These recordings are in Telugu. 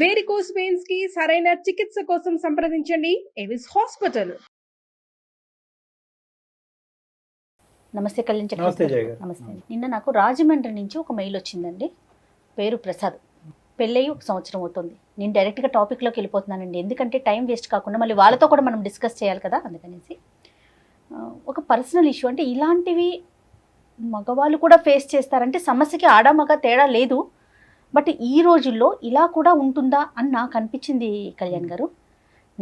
వేరికోస్ వెయిన్స్ కి సరైన చికిత్స కోసం సంప్రదించండి ఎవిస్ హాస్పిటల్. నమస్తే కళ్యాణ్ నమస్తే చక్రవర్తి జయ గారు. గారు. నమస్తే. నిన్న నాకు రాజమండ్రి నుంచి ఒక మెయిల్ వచ్చిందండి. పేరు ప్రసాద్. పెళ్ళయి 1 సంవత్సరం అవుతుంది. నేను డైరెక్ట్గా టాపిక్లోకి వెళ్ళిపోతున్నానండి, ఎందుకంటే టైం వేస్ట్ కాకుండా మళ్ళీ వాళ్ళతో కూడా మనం డిస్కస్ చేయాలి కదా, అందుకనేసి. ఒక పర్సనల్ ఇష్యూ, అంటే ఇలాంటివి మగవాళ్ళు కూడా ఫేస్ చేస్తారంటే సమస్యకి ఆడ మగ తేడా లేదు, బట్ ఈ రోజుల్లో ఇలా కూడా ఉంటుందా అని నాకు అనిపించింది. కళ్యాణ్ గారు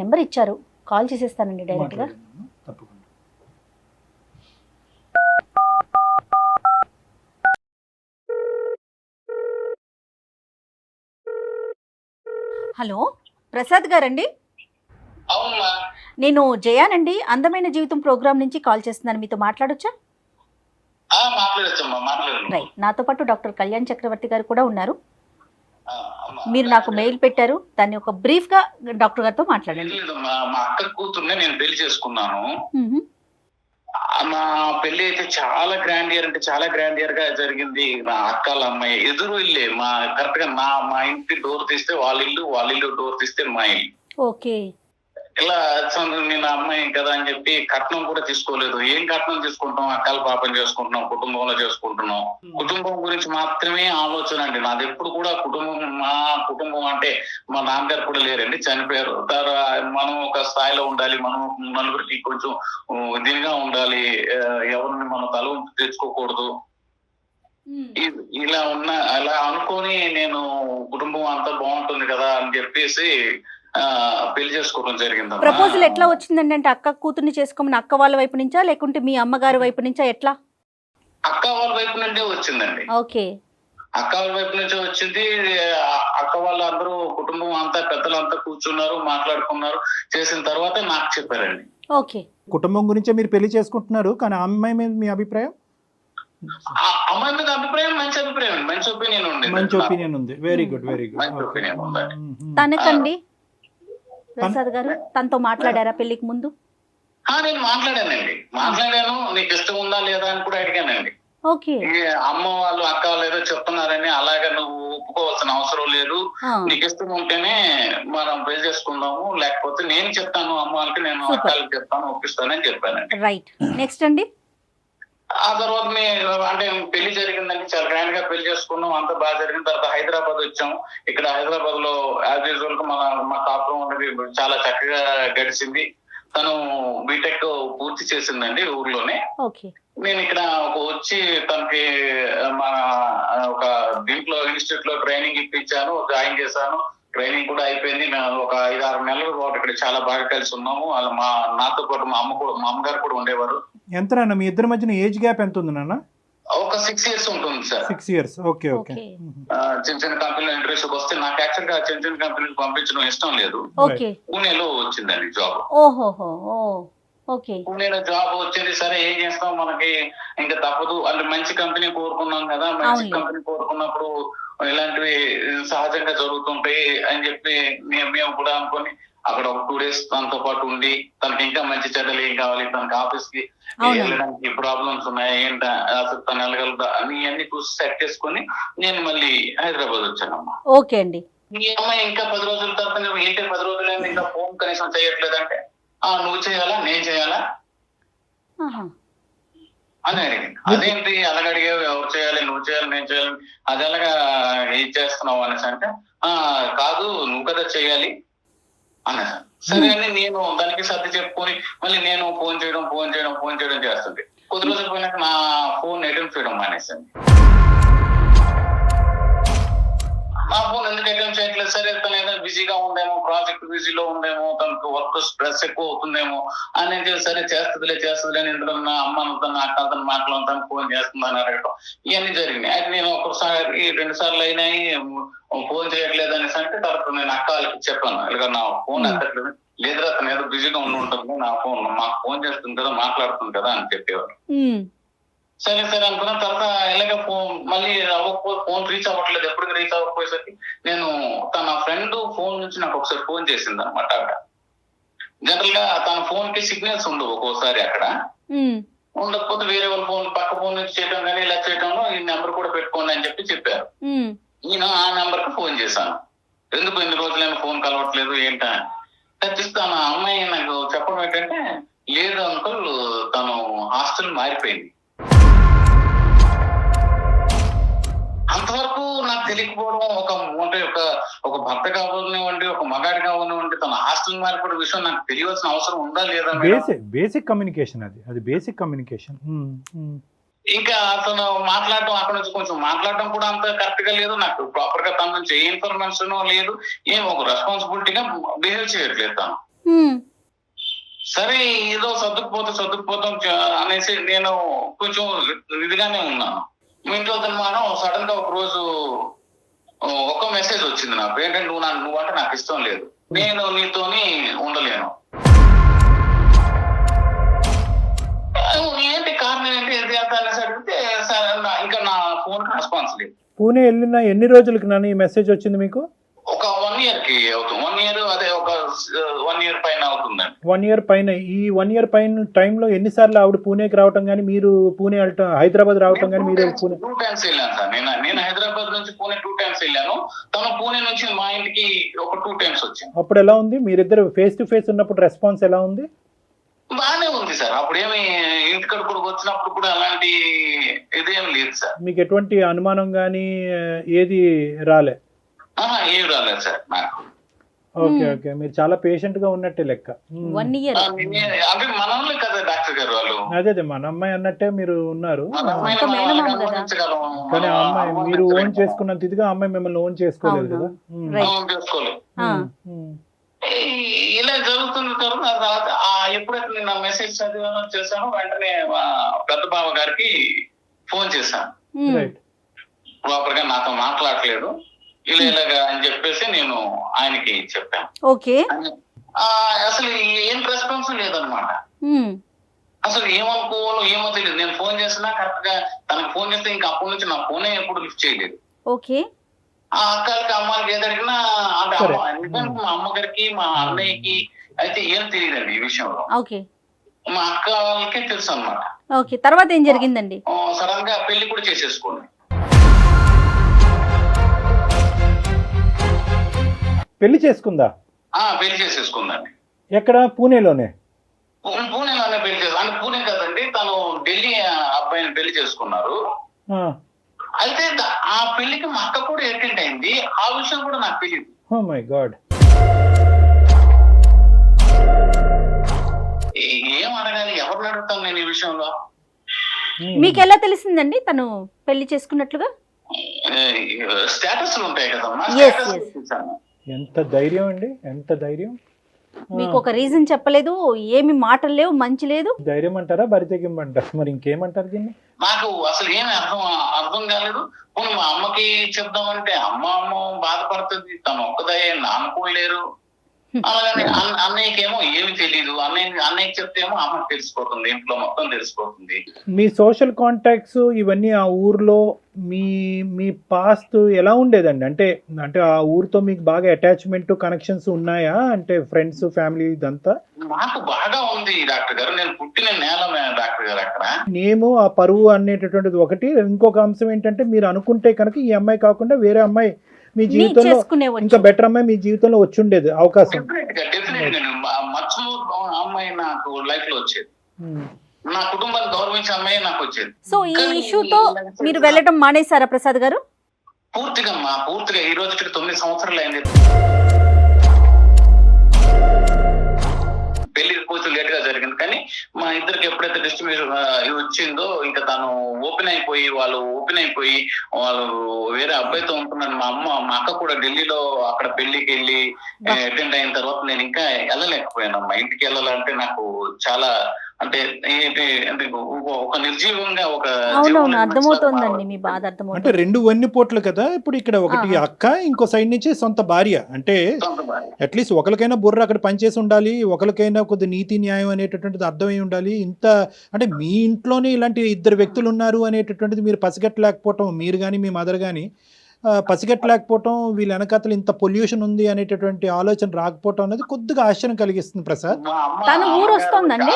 నెంబర్ ఇచ్చారు, కాల్ చేసేస్తానండి డైరెక్ట్గా. మాట్లాడదాము, తప్పకుండా. హలో, ప్రసాద్ గారండి? అవునమ్మా. నేను జయానండి, అందమైన జీవితం ప్రోగ్రామ్ నుంచి కాల్ చేస్తున్నాను. మీతో మాట్లాడొచ్చా? మాట్లాడచ్చమ్మా, మాట్లాడండి. రైట్. నాతో పాటు డాక్టర్ కళ్యాణ్ చక్రవర్తి గారు కూడా ఉన్నారు. అమ్మా, మీరు నాకు మెయిల్ పెట్టారు, దాన్ని ఒక బ్రీఫ్గా డాక్టర్ గారితో మాట్లాడండి. లేదమ్మా, మా అక్క కూతుర్నే నేను పెళ్లి చేసుకున్నాను. మ్మ్. మా పెళ్లి అయితే చాలా గ్రాండ్ ఇయర్, అంటే చాలా గ్రాండ్ ఇయర్ గా జరిగింది. మా అక్కల అమ్మాయి ఎదురు ఇల్లే, మా కరెక్ట్ గా మా ఇంటి డోర్ తీస్తే వాళ్ళ ఇల్లు డోర్ తీస్తే మా ఇల్లు. ఓకే. ఇలా నేను అమ్మాయి కదా అని చెప్పి కట్నం కూడా తీసుకోలేదు. ఏం కట్నం తీసుకుంటాం, అక్కల పాపం చేసుకుంటున్నాం, కుటుంబంలో చేసుకుంటున్నాం. కుటుంబం గురించి మాత్రమే ఆలోచన అండి నాది ఎప్పుడు కూడా. మా కుటుంబం అంటే మా నాన్నగారు కూడా లేరండి, చనిపోయారు. మనం ఒక స్థాయిలో ఉండాలి, మనం నలుగురికి కొంచెం దీనిగా ఉండాలి, ఎవరిని మనం తల ఉంచి తెచ్చుకోకూడదు. ఇలా అలా అనుకొని నేను కుటుంబం అంతా బాగుంటుంది కదా అని చెప్పేసి పెళ్లి చేసుకోవడం జరిగింది. ప్రపోజల్ ఎట్లా వచ్చిందండి? అంటే అక్క కూతుర్ని చేసుకోమని అక్క వాళ్ళ వైపు నుంచా, లేకుంటే మీ అమ్మగారి వైపు నుంచా, ఎట్లా? అక్క వాళ్ళ వైపు నుండే వచ్చిందండి. ఓకే. అక్క వాళ్ళ వైపు నుంచే వచ్చింది. అక్క వాళ్ళందరూ కుటుంబం అంతా పెద్దలంతా కూర్చున్నారు, మాట్లాడుకున్నారు. చేసిన తర్వాత నాకు చెప్పారండి. ఓకే. కుటుంబం గురించే మీరు పెళ్లి చేసుకుంటున్నారు, కానీ ఆ అమ్మాయి మీద మీ అభిప్రాయం? అమ్మాయి మీద అభిప్రాయం మంచి అభిప్రాయం, మంచి ఒపీనియన్ ఉంది. మంచి ఒపీనియన్ ఉంది. Very good, very good. మంచి ఒపీనియన్ ఉందండి. తనకండి ప్రసాద్ గారు, తనతో మాట్లాడారా పెళ్లికి ముందు? నేను మాట్లాడాను. నీకు ఇష్టం ఉందా లేదా అని కూడా అడిగానండి. ఓకే. అమ్మ వాళ్ళు అక్క వాళ్ళు ఏదో చెప్తున్నారని అలాగే నువ్వు ఒప్పుకోవాల్సిన అవసరం లేదు. నీకు ఇష్టం ఉంటేనే మనం పెళ్లి చేసుకుందాము, లేకపోతే నేను చెప్తాను అమ్మ వాళ్ళకి, నేను అక్కలకి చెప్తాను, ఒప్పిస్తానని చెప్పానండి. రైట్. నెక్స్ట్ అండి? ఆ తర్వాత అంటే పెళ్లి జరిగిందండి, చాలా గ్రాండ్ గా పెళ్లి చేసుకున్నాం, అంత బాగా జరిగిన తర్వాత హైదరాబాద్ వచ్చాము. ఇక్కడ హైదరాబాద్ లో యాజ్ యూజువల్ గా మా కాపురం అనేది చాలా చక్కగా గడిచింది. తను బీటెక్ పూర్తి చేసిందండి ఊర్లోనే. నేను ఇక్కడ వచ్చి తనకి మన ఒక దీంట్లో ఇన్స్టిట్యూట్ లో ట్రైనింగ్ ఇప్పించాను, జాయిన్ చేశాను. ట్రైనింగ్ కూడా అయిపోయింది. మేము ఒక 5-6 నెలల పాటు ఇక్కడ చాలా బాగా కలిసి ఉన్నాము. నాతో పాటు మా అమ్మగారు కూడా ఉండేవారు. ఎంత నాన్న మీ ఇద్దరి మధ్యన ఏజ్ గ్యాప్ ఎంత ఉంది నాన్న? ఒక 6 years ఉంటుంది సార్. 6 years. Okay, okay. చిన్న చిన్న కంపెనీలో ఇంటర్వ్యూస్ వస్తే నాకు యాక్చువల్ గా చిన్న చిన్న కంపెనీలకు పంపించడం ఇష్టం లేదు. పూణేలో వచ్చిందండి జాబ్. పూణేలో జాబ్ వచ్చింది. సరే ఏం చేస్తాం, మనకి ఇంకా తప్పదు. అంటే మంచి కంపెనీ కోరుకున్నాం కదా, మంచి కంపెనీ కోరుకున్నప్పుడు ఇలాంటివి సహజంగా జరుగుతుంటాయి అని చెప్పి మేము కూడా అనుకొని అక్కడ ఒక 2 days తనతో పాటు ఉండి, తనకి ఇంకా మంచి చెడ్డలు ఏం కావాలి, తనకి ఆఫీస్ కి వెళ్ళడానికి ప్రాబ్లమ్స్ ఉన్నాయి ఏంట, అసలు తను వెళ్ళగలదా అని అన్ని చూసి సెట్ చేసుకుని నేను మళ్ళీ హైదరాబాద్ వచ్చానమ్మా. ఓకే అండి. ఈ అమ్మాయి ఇంకా 10 రోజుల తర్వాత ఏంటి 10 రోజులైంది ఇంకా ఫోన్ కనీసం చేయట్లేదంటే, నువ్వు చేయాలా నేను చేయాలా అని అడిగింది. అదేంటి అలాగ అడిగావు, ఎవరు చేయాలి, నువ్వు చేయాలి నేను చేయాలి, అది ఎలాగా ఏం చేస్తున్నావు అనేసి అంటే, కాదు నువ్వు కదా చేయాలి అన్నా. సరే అని నేను దానికి సర్ది చెప్పుకొని మళ్ళీ నేను ఫోన్ చేయడం చేస్తుంది. కొద్ది రోజులు పోయినాక నా ఫోన్ అటెంప్ట్ చేయడం మానేసింది. నా ఫోన్ ఎందుకు అటెంప్ట్ చేయట్లేదు? సరే తను ఏదైనా బిజీగా ఉందేమో, ప్రాజెక్ట్ బిజీలో ఉందేమో, తనకు వర్క్ స్ట్రెస్ ఎక్కువ అవుతుందేమో అనేది. సరే చేస్తుందిలే అని ఇందులో నా అమ్మను తన అక్కలతో మాట్లాడుతాను, ఫోన్ చేస్తుందని అడగటం ఇవన్నీ జరిగినాయి. అయితే నేను 2 సార్లు అయినాయి ఫోన్ చేయట్లేదు అనేసి అంటే, తర్వాత నేను అక్క వాళ్ళకి చెప్పాను, ఇలాగ నా ఫోన్ ఎత్తట్లేదు. లేదురా తను ఏదో బిజీగా ఉంటుంది, నా ఫోన్ మాకు ఫోన్ చేస్తుంది కదా, మాట్లాడుతుంది కదా అని చెప్పేవారు. సరే అనుకున్న తర్వాత ఇలాగ మళ్ళీ ఫోన్ రీచ్ అవ్వట్లేదు. ఎప్పటికి రీచ్ అవ్వకపోయేసరికి నేను తన ఫ్రెండ్ ఫోన్ నుంచి నాకు ఒకసారి ఫోన్ చేసింది అనమాట. ఆవిడ జనరల్ గా తన ఫోన్ కి సిగ్నల్స్ ఉండవు ఒక్కోసారి, అక్కడ ఉండకపోతే వేరే వాళ్ళ ఫోన్ పక్క ఫోన్ నుంచి చేయడం కానీ ఇలా చేయడంలో ఈ నెంబర్ కూడా పెట్టుకోండి అని చెప్పారు. నేను ఆ నెంబర్ కి ఫోన్ చేశాను. ఎందుకు ఎన్ని రోజులైనా ఫోన్ కలవట్లేదు ఏంటా తన అమ్మాయి నాకు చెప్పడం ఏంటంటే, లేదు అంకుల్ తను హాస్టల్ మారిపోయింది. అంతవరకు నాకు తెలియకపోవడం, ఒక భర్త కావాలనివ్వండి, ఒక మగాడి కావాలనివ్వండి, తన హాస్టల్ మారిపోయిన విషయం నాకు తెలియాల్సిన అవసరం ఉందా లేదా? బేసిక్ కమ్యూనికేషన్ అది బేసిక్ కమ్యూనికేషన్. ఇంకా అతను మాట్లాడటం, అక్కడ నుంచి కొంచెం మాట్లాడటం కూడా అంత కరెక్ట్ గా లేదు. నాకు ప్రాపర్ గా తన నుంచి ఏ ఇన్ఫర్మేషన్ లేదు, ఏం ఒక రెస్పాన్సిబిలిటీగా బిహేవ్ చేయట్లేదు తను. సరే ఏదో సర్దుకుపోతాం అనేసి నేను కొంచెం ఇదిగానే ఉన్నాను. మీ ఇంట్లో మనం సడన్ గా ఒక రోజు ఒక మెసేజ్ వచ్చింది నాకు, ఏంటంటే నువ్వంటే నాకు ఇష్టం లేదు, నేను నీతోని ఉండలేను. ఏంటి కారణం ఏంటి ఇది అంత అనేసి అడిగితే ఇంకా నా ఫోన్ రెస్పాన్స్ లేదు. పూణే వెళ్ళిన ఎన్ని రోజులకి నాన్న ఈ మెసేజ్ వచ్చింది మీకు? ఒక 1 year కి అవుతుంది. 1 year అదే ఒక 1 year పైన అవుతుందండి. 1 year పైన. ఈ 1 year పైన టైంలో ఎన్నిసార్లు ఆవిడ పూణేకి రావటం కానీ, మీరు పూణే వెళ్ళటం, హైదరాబాద్ రావటం కానీ, మీరు పూణే 2 times వెళ్ళాను సార్. నేను హైదరాబాద్ నుంచి పూణే 2 times వెళ్ళాను. తను పూణే నుంచి మా ఇంటికి ఒక 2 times వచ్చింది. అప్పుడు ఎలా ఉంది? మీరిద్దరు ఫేస్ టు ఫేస్ ఉన్నప్పుడు రెస్పాన్స్ ఎలా ఉంది? బాగానే ఉంది సార్. అప్పుడు ఏమి ఇంటికడ కూడా వచ్చినప్పుడు కూడా అలాంటి ఇదేం లేదు సార్. మీకు ఎటువంటి అనుమానం కానీ ఏది రాలే? ఏం రాలేదు సార్ నాకు. ఓకే, మీరు చాలా పేషెంట్ గా ఉన్నట్టే లెక్క. 1 year అంటే మనల్ని కదా డాక్టర్ గారు వాళ్ళు. అదే మన అమ్మాయి అన్నట్టే మీరు ఉన్నారు. మన అమ్మాయిని మనం ఎలా గమనించగలం? కానీ ఆ అమ్మాయి మీరు ఓన్ చేసుకున్నంత ఇదిగా అమ్మాయి మిమ్మల్ని ఓన్ చేసుకోలేదు కదా. చేసుకోలేదు. ఇలా జరుగుతున్న తర్వాత ఎప్పుడైతే నేను ఆ మెసేజ్ చదివానో చేశానో వెంటనే పెద్ద బావ గారికి ఫోన్ చేశాను. ప్రాపర్ గా నాతో మాట్లాడలేదు ఇలాగా అని చెప్పేసి నేను ఆయనకి చెప్పాను. ఓకే, అసలు ఏం రెస్పాన్స్ లేదనమాట. అసలు ఏమనుకోవాలో ఏమో తెలియదు. నేను ఫోన్ చేసినా కరెక్ట్ గా తనకు ఫోన్ చేస్తే ఇంకా అప్పటి నుంచి నా ఫోనే ఎప్పుడు లిఫ్ట్ చేయలేదు. ఓకే, ఆ అక్కలకి అమ్మాయికి ఏది అడిగినా అంటే ఎందుకంటే మా అమ్మగారికి మా అన్నయ్యకి అయితే ఏం తెలియదండి ఈ విషయంలో. ఓకే, మా అక్క వాళ్ళకే తెలుసు అనమాట. ఓకే, తర్వాత ఏం జరిగిందండి? సడన్ గా పెళ్లి కూడా చేసేసుకోండి. పెళ్లి చేసుకుందా? పెళ్లి చేసేసుకుందండి. ఎక్కడ? పూణేలోనే? పూణేలోనే పెళ్లి చేసు అంటే పూణే కదండి, తను ఢిల్లీ అబ్బాయిని పెళ్లి చేసుకున్నారు. అయితే ఆ పెళ్లికి మా అక్క కూడా అటెండ్ అయింది. ఆ విషయం కూడా నాకు తెలియదు. Oh my God. ఏం అడగాలి, ఎవరిని అడుగుతాను నేను ఈ విషయంలో? మీకు ఎలా తెలిసిందండి తను పెళ్లి చేసుకున్నట్లుగా? స్టేటస్ ఉంటాయి కదమ్మా. ఎంత ధైర్యం అండి, ఎంత ధైర్యం! మీకు ఒక రీజన్ చెప్పలేదు, ఏమి మాటలు లేవు, మంచి లేదు. ధైర్యం అంటారా, బరితెగింపంటారా, మరి ఇంకేమంటారు దీన్ని? నాకు అసలు ఏమి అర్థం కాలేదు. మా అమ్మకి చెప్దామంటే అమ్మ బాధపడుతుంది, తను ఒక్కదయ్యే నాన్నకోలేరు. అలాగని అన్నయ్యకేమో ఏమి తెలీదు. అన్నయ్యకి చెప్తేమో అమ్మకి తెలిసిపోతుంది, ఇంట్లో మొత్తం తెలిసిపోతుంది. మీ సోషల్ కాంటాక్ట్స్ ఇవన్నీ ఆ ఊర్లో మీ పాస్ట్ ఎలా ఉండేదండి? అంటే ఆ ఊరితో మీకు బాగా అటాచ్మెంట్ కనెక్షన్స్ ఉన్నాయా? అంటే ఫ్రెండ్స్, ఫ్యామిలీ ఇదంతా? నాకు బాగా ఉంది డాక్టర్ గారు. నేను పుట్టిన నేల డాక్టర్ గారు అక్కడ. నేము ఆ పరువు అనేటటువంటిది ఒకటి. ఇంకొక అంశం ఏంటంటే మీరు అనుకుంటే కనుక ఈ అమ్మాయి కాకుండా వేరే అమ్మాయి మీ జీవితంలో ఇంకా బెటర్ అమ్మాయి మీ జీవితంలో వచ్చి ఉండేది అవకాశం. అమ్మాయి నాకు లైఫ్ లో వచ్చేది, నా కుటుంబాన్ని గౌరవించే అమ్మాయి నాకు వచ్చేది. సో ఈ ఇష్యూతో మీరు వెళ్ళడం మానేశారా ప్రసాద్ గారు? పూర్తిగా ఈ రోజుకి 9 సంవత్సరాలు అయింది. పెళ్లి కొంచెం లేట్ గా జరిగింది, కానీ మా ఇద్దరికి ఎప్పుడైతే డిస్ట్రిబ్యూషన్ వచ్చిందో ఇంకా తను ఓపెన్ అయిపోయి వాళ్ళు వేరే అబ్బాయితో ఉంటున్నాను. మా అక్క కూడా ఢిల్లీలో అక్కడ పెళ్లికి వెళ్ళి అటెండ్ అయిన తర్వాత నేను ఇంకా వెళ్ళలేకపోయాను. మా ఇంటికి వెళ్ళాలంటే నాకు చాలా అంటే ఒక నిర్జీవంగా ఒక అర్థమవుతోందండి మీ బాధ. అర్థమవుతుంది. అంటే 2 వన్నెపోట్లు కదా ఇప్పుడు. ఇక్కడ ఒకటి అక్క, ఇంకో సైడ్ నుంచి సొంత భార్య. అంటే అట్లీస్ట్ ఒకరికైనా బుర్ర అక్కడ పనిచేసి ఉండాలి, ఒకరికైనా కొద్ది నీతి న్యాయం అనేటటువంటిది అర్థమై ఉండాలి. ఇంత అంటే మీ ఇంట్లోనే ఇలాంటి 2 వ్యక్తులు ఉన్నారు అనేటటువంటిది మీరు పసిగట్టలేకపోవటం, మీరు కానీ మీ మదర్ కానీ పసిగట్టలేకపోవటం, వీళ్ళ వెనకాతలు ఇంత పొల్యూషన్ ఉంది అనేటటువంటి ఆలోచన రాకపోవటం అనేది కొద్దిగా ఆశ్చర్యం కలిగిస్తుంది ప్రసాద్. తను ఊరు వస్తుందండి.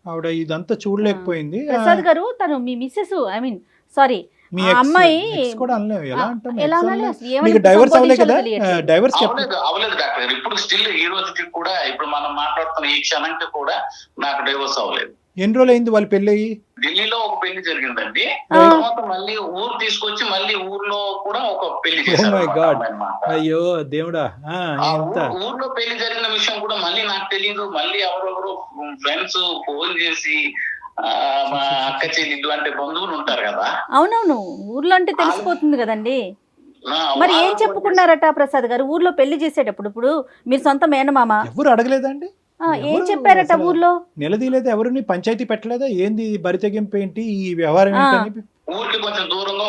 ఆవిడ ఇదంతా చూడలేకపోయింది. ప్రసాద్ గారు, తను మీ మిస్సెస్ సారీ మీ ఆ అమ్మాయి ex కూడా అనలేము, ఎలా అంటాం? ఎలా ex అనాలి? అనలేము. అసలు ఏమని మీకు డైవర్స్ అవ్వలే కదా? సంబోధించాలో డైవర్స్ అవ్వలేదు డాక్టర్ గారు. ఇప్పుడు స్టిల్ ఈ రోజుకి కూడా ఇప్పుడు మనం మాట్లాడుతున్న ఈ క్షణంకి కూడా నాకు డైవర్స్ అవ్వలేదు. ఎన్ని రోజులు అయింది వాళ్ళు పెళ్ళి అయ్యి? ఢిల్లీలో ఒక పెళ్లి జరిగిందండి. ఆ. తర్వాత మళ్ళీ ఊరు తీసుకొచ్చి మళ్ళీ ఊర్లో కూడా ఒక పెళ్లి చేశారు my అన్నమాట God. అమ్మాయి అన్నమాట. అయ్యో దేవుడా. ఆ ఎంత ఊర్లో పెళ్లి జరిగిన విషయం కూడా మళ్ళీ నాకు తెలియదు. మళ్ళీ ఎవరెవరు ఫ్రెండ్స్ ఫోన్ చేసి మా అక్క చెల్లెళ్ళు అంటే బంధువులు ఉంటారు కదా, అవునవును, ఊర్లో అంటే తెలిసిపోతుంది కదండి. మరి ఏం వాళ్ళు చెప్పుకున్నారట ప్రసాద్ గారు ఊర్లో పెళ్లి చేసేటప్పుడు? ఇప్పుడు మీరు సొంత మేనమామ, ఎవరు అడగలేదండి? ఏం ఎవరు చెప్పారట అసలు ఊర్లో? నిలదీయలేదు ఎవరిని? పంచాయతీ పెట్టలేదా? ఏంది బరితెగింపు ఏంటి, ఈ వ్యవహారం ఏంటని? ఊరికి కొంచెం దూరంగా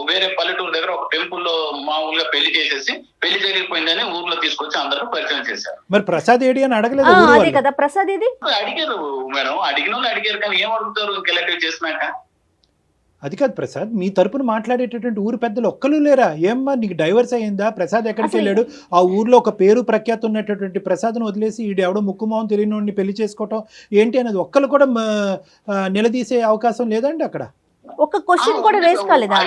వేరే పల్లెటూరు దగ్గర ఒక టెంపుల్ లో మామూలుగా పెళ్లి చేసేసి పెళ్లి జరిగిపోయిందని ఊర్లో తీసుకొచ్చి అందరూ పరిచయం చేశారు. మరి ప్రసాద్ ఏడి అని అడగలేదు ఆ, ఊరు అదే వాళ్ళు? కదా ప్రసాద్ ఇది. అడిగారు మేడం, అడిగిన వాళ్ళు అడిగారు కానీ ఏం అడుగుతారు ఇంకెలక్టివ్ చేసినాక. అది కాదు ప్రసాద్, మీ తరపున మాట్లాడేటటువంటి ఊరు పెద్దలు ఒక్కరు లేరా? ఏమ్మా నీకు డైవర్స్ అయ్యిందా? ప్రసాద్ ఎక్కడికి అసలు- వెళ్ళాడు? ఆ ఊర్లో ఒక పేరు ప్రఖ్యాతి ఉన్నటువంటి ప్రసాద్ను వదిలేసి ఈడు ఎవడో ముక్కుమోహం తెలియని వాడిని పెళ్లి చేసుకోవటం ఏంటి అనేది ఒక్కరు కూడా నిలదీసే అవకాశం లేదండి అక్కడ? ఒక క్వశ్చన్ కూడా రేస్ కాలేదా?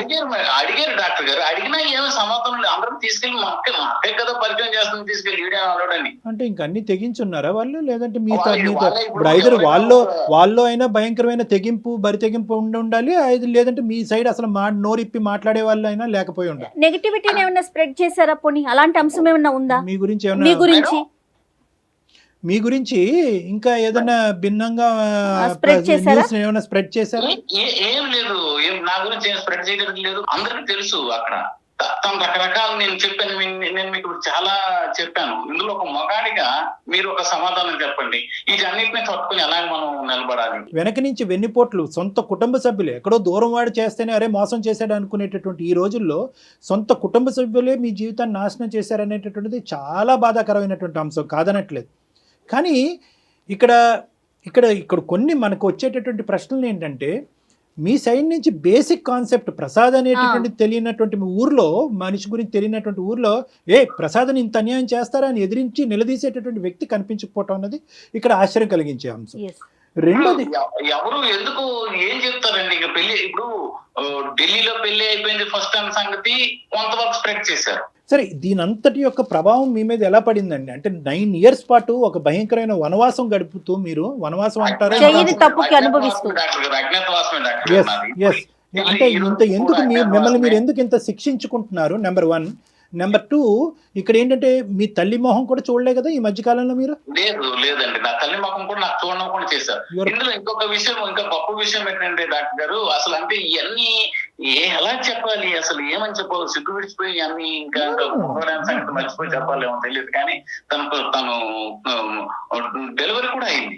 అడిగారు డాక్టర్ గారు, అడిగినా ఏమో సమాధానం లేదు. అందరం తీసుకెళ్లి మా అక్కే కదా పరిచయం చేస్తుంది, తీసుకెళ్లి ఈడే అన్నాడని. అంటే ఇంక అన్ని తెగించున్నారా వాళ్ళు? లేదంటే మీ వాళ్ళే ఇప్పుడు ఇప్పుడు ఐదర్ ఎవరైనా వాళ్ళు అయినా భయంకరమైన తెగింపు బరి తెగింపు ఉండాలి, లేదంటే మీ సైడ్ అసలు నోరిప్పి మాట్లాడే వాళ్ళు అయినా లేకపోయి ఉండాలి. నెగటివిటీని ఏమన్నా స్ప్రెడ్ చేశారా? పోనీ అలాంటి అంశం ఏమన్నా ఉందా మీ గురించి మీ ఏమన్నా గురించి? మీ గురించి ఇంకా ఏదైనా భిన్నంగా spread చేశారా? న్యూస్ ఏమైనా స్ప్రెడ్ చేశారా? ఏం లేదు, నా గురించి ఏం స్ప్రెడ్ చేయడం లేదు. అందరికి తెలుసు అక్కడ తను రకరకాల నేను చెప్పాను, నేను మీకు చాలా చెప్పాను. ఇందులో ఒక మగాడిగా మీరు ఒక సమాధానం చెప్పండి, వీటన్నిటిని తట్టుకుని ఎలా మనం నిలబడాలి. వెనక నుంచి వెన్నుపోట్లు సొంత కుటుంబ సభ్యులే, ఎక్కడో దూరం వాడు చేస్తేనే అరే మోసం చేశాడు అనుకునేటటువంటి ఈ రోజుల్లో సొంత కుటుంబ సభ్యులే మీ జీవితాన్ని నాశనం చేశారనేటటువంటిది చాలా బాధాకరమైనటువంటి అంశం, కాదనట్లేదు. కానీ ఇక్కడ ఇక్కడ ఇక్కడ కొన్ని మనకు వచ్చేటటువంటి ప్రశ్నలు ఏంటంటే, మీ సైడ్ నుంచి బేసిక్ కాన్సెప్ట్ ప్రసాద్ అనేటటువంటి తెలియనటువంటి ఊర్లో, మనిషి గురించి తెలియనటువంటి ఊర్లో ప్రసాద్ని ఇంత అన్యాయం చేస్తారా అని ఎదిరించి నిలదీసేటటువంటి వ్యక్తి కనిపించకపోవటం అన్నది ఇక్కడ ఆశ్చర్యం కలిగించే అంశం. Yes. రెండోది, ఎవరు ఎందుకు ఏం చెప్తారండి? ఇక పెళ్లి ఇప్పుడు ఢిల్లీలో పెళ్లి అయిపోయింది ఫస్ట్ టైం సంగతి కొంతవరకు స్ప్రెడ్ చేశారు. సరే దీనంతటి యొక్క ప్రభావం మీ మీద ఎలా పడిందండి? అంటే 9 years పాటు ఒక భయంకరమైన వనవాసం గడుపుతూ, మీరు వనవాసం అంటారా? చెయ్యని తప్పుకి అనుభవిస్తూ. అజ్ఞాతవాసమే డాక్టర్ గారు ఎస్ నాది. ఎస్ అంటే ఇంత ఎందుకు మిమ్మల్ని మీరు ఎందుకు ఇంత శిక్షించుకుంటున్నారు? నెంబర్ 1. నెంబర్ 2, ఇక్కడ ఏంటంటే మీ తల్లి మొహం కూడా చూడలే కదా ఈ మధ్యకాలంలో మీరు? లేదండి, నా తల్లి ముఖం కూడా నాకు చూడడం కూడా చేశారు. ఇందులో ఇంకొక విషయం, ఇంకా గొప్ప విషయం ఏంటంటే డాక్టర్ గారు, అసలు అంటే ఇవన్నీ ఎలా చెప్పాలి, అసలు ఏమని చెప్పాలి, సిగ్గు విడిచిపోయి అన్ని ఇంకా సంగతి మర్చిపోయి చెప్పాలేమో తెలియదు. కానీ తను డెలివరీ కూడా అయింది.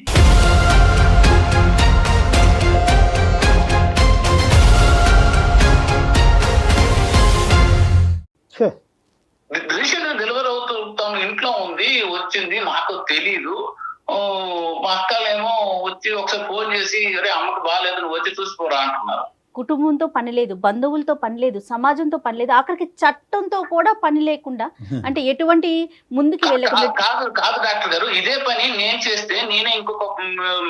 రీసెంట్ డెలివరీ అవుతూ తను ఇంట్లో ఉంది, వచ్చింది, నాకు తెలీదు. మా అక్కలేమో వచ్చి ఒకసారి ఫోన్ చేసి అరే అమ్మకి బాగాలేదు నువ్వు వచ్చి చూసిపోరా అంటున్నారు. కుటుంబంతో పని లేదు, బంధువులతో పని లేదు, సమాజంతో పని లేదు, ఆఖరికి చట్టంతో కూడా పని లేకుండా, అంటే ఎటువంటి ముందుకు వెళ్ళకుండా. కాదు డాక్టర్ గారు, ఇదే పని నేను చేస్తే, నేనే ఇంకొక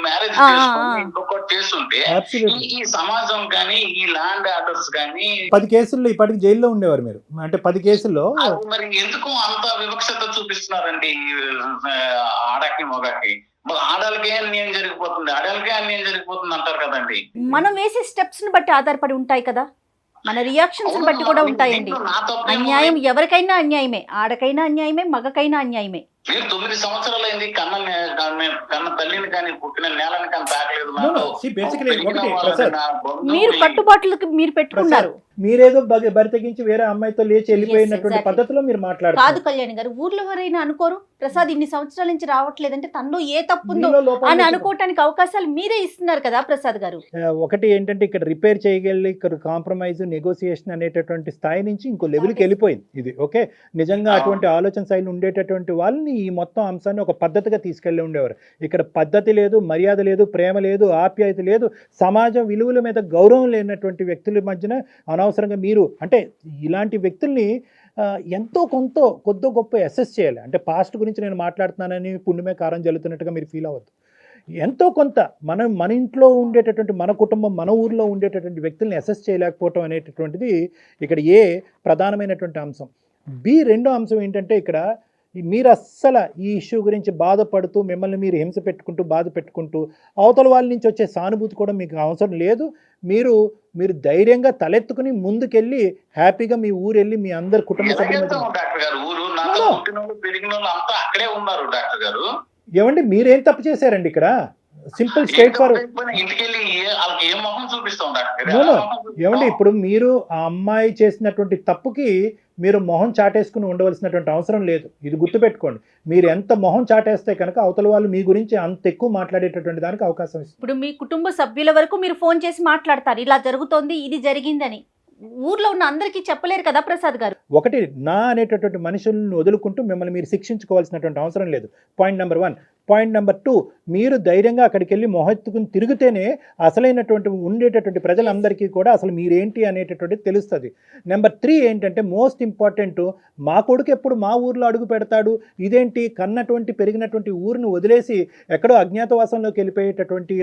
మ్యారేజ్ చేసుకుని ఇంకొకటి చేస్తుంటే ఈ సమాజం కానీ ఈ ల్యాండ్ ఆర్డర్స్ కానీ 10 కేసుల్లో ఇప్పటికి జైల్లో ఉండేవారు మీరు. అంటే 10 కేసుల్లో మరి ఎందుకు అంత వివక్షత చూపిస్తున్నారండి ఆడకి మొగకి? ఆడాలకే అన్యాయం జరిగిపోతుంది, ఆడాలకే అన్యాయం జరిగిపోతుంది అంటారు కదండి. మనం వేసే స్టెప్స్ ని బట్టి ఆధారపడి ఉంటాయి కదా, మన రియాక్షన్స్ బట్టి కూడా ఉంటాయండి. అన్యాయం ఎవరికైనా అన్యాయమే, ఆడకైనా అన్యాయమే, మగకైనా అన్యాయమే. మీరు 9 సంవత్సరాలు అయింది కన్న తల్లిని కానీ పుట్టిన నేలని కానీ తాకలేదు. మీరు కట్టుబాట్లకి మీరు పెట్టుకున్నారు. మీరేదో బరి తెగించి వేరే అమ్మాయితో లేచి వెళ్ళిపోయినటువంటి పద్ధతిలో మీరు మాట్లాడారు. కాదు కళ్యాణ్ గారు, ఊర్లో ఎవరైనా అనుకోరు ప్రసాద్ ఇన్ని సంవత్సరాల నుంచి రావట్లేదంటే తనలో ఏ తప్పుందో అని అనుకోవటానికి అవకాశాలు మీరే ఇస్తున్నారు కదా ప్రసాద్ గారు. ఒకటి ఏంటంటే ఇక్కడ రిపేర్ చేయగలి, ఇక్కడ కాంప్రమైజ్, నెగోసియేషన్ అనేటటువంటి స్థాయి నుంచి ఇంకో లెవెల్కి వెళ్ళిపోయింది ఇది. ఓకే, నిజంగా అటువంటి ఆలోచన శైలి ఉండేటటువంటి వాళ్ళని ఈ మొత్తం అంశాన్ని ఒక పద్ధతిగా తీసుకెళ్ళి ఉండేవారు. ఇక్కడ పద్ధతి లేదు, మర్యాద లేదు, ప్రేమ లేదు, ఆప్యాయత లేదు, సమాజ విలువల మీద గౌరవం లేనటువంటి వ్యక్తుల మధ్యన అనవసరంగా మీరు అంటే ఇలాంటి వ్యక్తుల్ని ఎంతో కొద్దో గొప్ప అసెస్ చేయాలి. అంటే పాస్ట్ గురించి నేను మాట్లాడుతున్నానని పుణ్యమే కారం జల్లుతున్నట్టుగా మీరు ఫీల్ అవ్వద్దు. ఎంతో కొంత మన ఇంట్లో ఉండేటటువంటి మన కుటుంబం మన ఊర్లో ఉండేటటువంటి వ్యక్తుల్ని అసెస్ చేయలేకపోవటం అనేటటువంటిది ఇక్కడ ఏ ప్రధానమైనటువంటి అంశం. రెండో అంశం ఏంటంటే ఇక్కడ మీరు అస్సలు ఈ ఇష్యూ గురించి బాధపడుతూ మిమ్మల్ని మీరు హింస పెట్టుకుంటూ బాధ పెట్టుకుంటూ అవతల వాళ్ళ నుంచి వచ్చే సానుభూతి కూడా మీకు అవసరం లేదు. మీరు ధైర్యంగా తలెత్తుకుని ముందుకెళ్ళి హ్యాపీగా మీ ఊరు వెళ్ళి మీ అందరు కుటుంబ సభ్యులు డాక్టర్ గారు ఊరు నాతో పుట్టిన వాళ్ళు పెరిగిన వాళ్ళు అంతా అక్కడే ఉన్నారు డాక్టర్ గారు. ఏమండి మీరేం తప్పు చేశారండి ఇక్కడ? Simple straight forward. ఇంటికెళ్ళి వాళ్ళకి ఏం మొహం చూపిస్తాం డాక్టర్? ఏమండి ఇప్పుడు మీరు ఆ అమ్మాయి చేసినటువంటి తప్పుకి మీరు మొహం చాటేసుకుని ఉండవలసినటువంటి అవసరం లేదు. ఇది గుర్తుపెట్టుకోండి. మీరు ఎంత మొహం చాటేస్తే కనుక అవతల వాళ్ళు మీ గురించి అంత ఎక్కువ మాట్లాడేటటువంటి దానికి అవకాశం ఇస్తుంది. ఇప్పుడు మీ కుటుంబ సభ్యుల వరకు మీరు ఫోన్ చేసి మాట్లాడతారు, ఇలా జరుగుతోంది, ఇది జరిగిందని. ఊర్లో ఉన్న అందరికీ చెప్పలేరు కదా ప్రసాద్ గారు. ఒకటి నా అనేటటువంటి మనుషులను వదులుకుంటూ మిమ్మల్ని మీరు శిక్షించుకోవాల్సినటువంటి అవసరం లేదు. Point number 1. పాయింట్ నెంబర్ 2, మీరు ధైర్యంగా అక్కడికి వెళ్ళి మొహెత్తుకుని తిరిగితేనే అసలైనటువంటి ఉండేటటువంటి ప్రజలందరికీ కూడా అసలు మీరేంటి అనేటటువంటిది తెలుస్తుంది. నెంబర్ 3 ఏంటంటే మోస్ట్ ఇంపార్టెంట్, మా కొడుకు ఎప్పుడు మా ఊర్లో అడుగు పెడతాడు, ఇదేంటి కన్నటువంటి పెరిగినటువంటి ఊరిని వదిలేసి ఎక్కడో అజ్ఞాతవాసంలోకి వెళ్ళిపోయేటటువంటి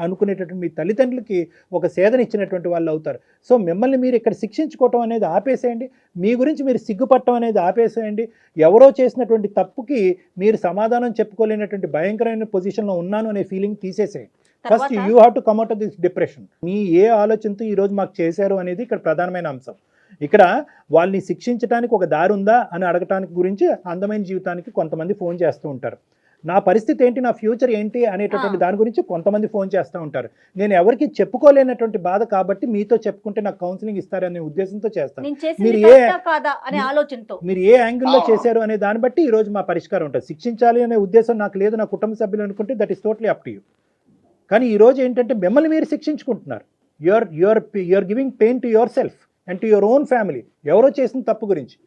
అనుకునేటటువంటి మీ తల్లిదండ్రులకి ఒక సేదన ఇచ్చినటువంటి వాళ్ళు అవుతారు. సో మిమ్మల్ని మీరు ఇక్కడ శిక్షించుకోవటం అనేది ఆపేసేయండి. మీ గురించి మీరు సిగ్గుపట్టడం అనేది ఆపేసేయండి. ఎవరో చేసినటువంటి తప్పుకి మీరు సమాధానం చెప్పుకోలేనటువంటి భయంకరమైన పొజిషన్లో ఉన్నాను అనే ఫీలింగ్ తీసేసేయండి. First you have to come out of this depression. మీ ఏ ఆలోచనతో ఈరోజు మాకు చేశారు అనేది ఇక్కడ ప్రధానమైన అంశం. ఇక్కడ వాళ్ళని శిక్షించడానికి ఒక దారి ఉందా అని అడగటానికి గురించి అందమైన జీవితానికి కొంతమంది ఫోన్ చేస్తూ ఉంటారు. నా పరిస్థితి ఏంటి, నా ఫ్యూచర్ ఏంటి అనేటటువంటి దాని గురించి కొంతమంది ఫోన్ చేస్తూ ఉంటారు. నేను ఎవరికి చెప్పుకోలేనటువంటి బాధ కాబట్టి మీతో చెప్పుకుంటే నాకు కౌన్సిలింగ్ ఇస్తారనే ఉద్దేశంతో చేస్తాను. మీరు ఏ యాంగిల్లో చేశారు అనే దాన్ని బట్టి ఈ రోజు మా పరిష్కారం ఉంటుంది. శిక్షించాలి అనే ఉద్దేశం నాకు లేదు, నా కుటుంబ సభ్యులు అనుకుంటే that is totally up to you. కానీ ఈ రోజు ఏంటంటే మిమ్మల్ని మీరు శిక్షించుకుంటున్నారు. You're giving pain to yourself and to your own family, ఎవరో చేసిన తప్పు గురించి.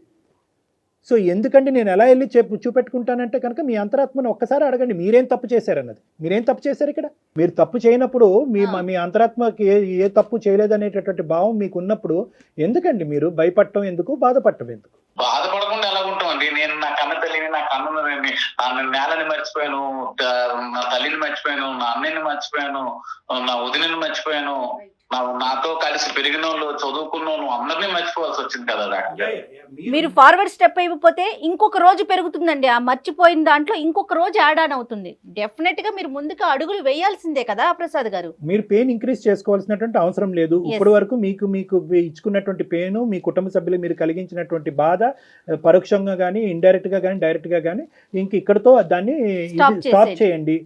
సో ఎందుకంటే నేను ఎలా వెళ్ళి చూపెట్టుకుంటానంటే కనుక మీ అంతరాత్మను ఒక్కసారి అడగండి, మీరేం తప్పు చేశారన్నది. మీరేం తప్పు చేశారు ఇక్కడ? మీరు తప్పు చేయనప్పుడు మీ అంతరాత్మకి ఏ తప్పు చేయలేదనేటటువంటి భావం మీకు ఉన్నప్పుడు ఎందుకండి మీరు భయపడటం ఎందుకు, బాధపడటం ఎందుకు? బాధపడకుండా ఎలా ఉంటామండి? నేను నా కన్న తల్లిని, నా కన్ను నేలని మర్చిపోయాను, నా తల్లిని మర్చిపోయాను, నా అన్నయ్యని మర్చిపోయాను, నా వదినని మర్చిపోయాను, నాతో కలిసి పెరిగిన వాళ్ళు, చదువుకున్న వాళ్ళు అందరినీ మర్చిపోవాల్సి వచ్చింది కదా డాక్టర్. మీరు ఫార్వర్డ్ స్టెప్ అయిపోతే ఇంకొక రోజు పెరుగుతుందండి. ఆ మర్చిపోయిన దాంట్లో ఇంకొక రోజు యాడ్ ఆన్ అవుతుంది. డెఫినెట్ గా మీరు ముందుకు అడుగులు వేయాల్సిందే కదా ప్రసాద్ గారు. మీరు పెయిన్ ఇంక్రీజ్ చేసుకోవాల్సినటువంటి అవసరం లేదు. ఇప్పటి వరకు మీకు ఇచ్చుకున్నటువంటి పెయిన్, మీ కుటుంబ సభ్యులు మీరు కలిగించినటువంటి బాధ పరోక్షంగా కానీ ఇండైరెక్ట్ గా కానీ డైరెక్ట్ గా కానీ ఇంక ఇక్కడతో దాన్ని స్టాప్ చేయండి.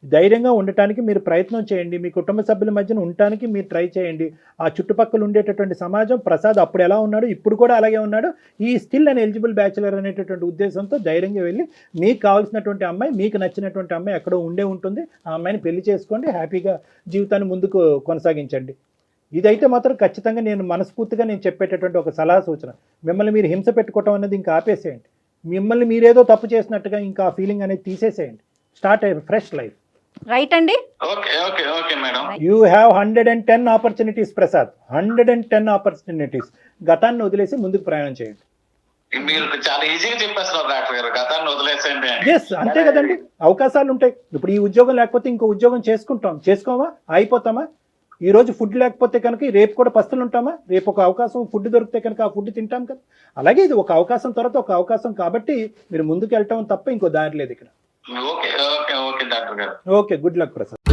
ధైర్యంగా ఉండటానికి మీరు ప్రయత్నం చేయండి. మీ కుటుంబ సభ్యుల మధ్యన ఉండటానికి మీరు ట్రై చేయండి. ఆ చుట్టుపక్కల ఉండేటటువంటి సమాజం, ప్రసాద్ అప్పుడు ఎలా ఉన్నాడు ఇప్పుడు కూడా అలాగే ఉన్నాడు, ఈ స్టిల్ అండ్ ఎలిజిబుల్ బ్యాచులర్ అనేటటువంటి ఉద్దేశంతో ధైర్యంగా వెళ్ళి మీకు కావాల్సినటువంటి అమ్మాయి, మీకు నచ్చినటువంటి అమ్మాయి ఎక్కడో ఉంటుంది, ఆ అమ్మాయిని పెళ్లి చేసుకోండి, హ్యాపీగా జీవితాన్ని ముందుకు కొనసాగించండి. ఇదైతే మాత్రం ఖచ్చితంగా నేను మనస్ఫూర్తిగా చెప్పేటటువంటి ఒక సలహా సూచన. మిమ్మల్ని మీరు హింస పెట్టుకోవటం అనేది ఇంకా ఆపేసేయండి. మిమ్మల్ని మీరేదో తప్పు చేసినట్టుగా ఇంకా ఆ ఫీలింగ్ అనేది తీసేసేయండి. స్టార్ట్ అయ్యి ఫ్రెష్ లైఫ్. రైట్ అండి. Okay madam. You have 110 opportunities Prasad, 110 opportunities. గతాన్ని వదిలేసి ముందుకు ప్రయాణం చేయండి. మీరు చాలా ఈజీగా చెప్పేస్తున్నారు డాక్టర్ గారు, గతాన్ని వదిలేసేయండి. ఎస్, అంతే కదండి. అవకాశాలు ఉంటాయి. ఇప్పుడు ఈ ఉద్యోగం లేకపోతే ఇంకో ఉద్యోగం చేసుకోమా, అయిపోతామా? ఈ రోజు ఫుడ్ లేకపోతే కనుక రేపు కూడా పస్తులు ఉంటామా? రేపు ఒక అవకాశం ఫుడ్ దొరికితే కనుక ఆ ఫుడ్ తింటాం కదా. అలాగే ఇది ఒక అవకాశం తర్వాత ఒక అవకాశం కాబట్టి మీరు ముందుకు వెళ్ళటం తప్ప ఇంకో దారి లేదు ఇక్కడ. ఓకే డాక్టర్ గారు. Okay, good luck Prasad.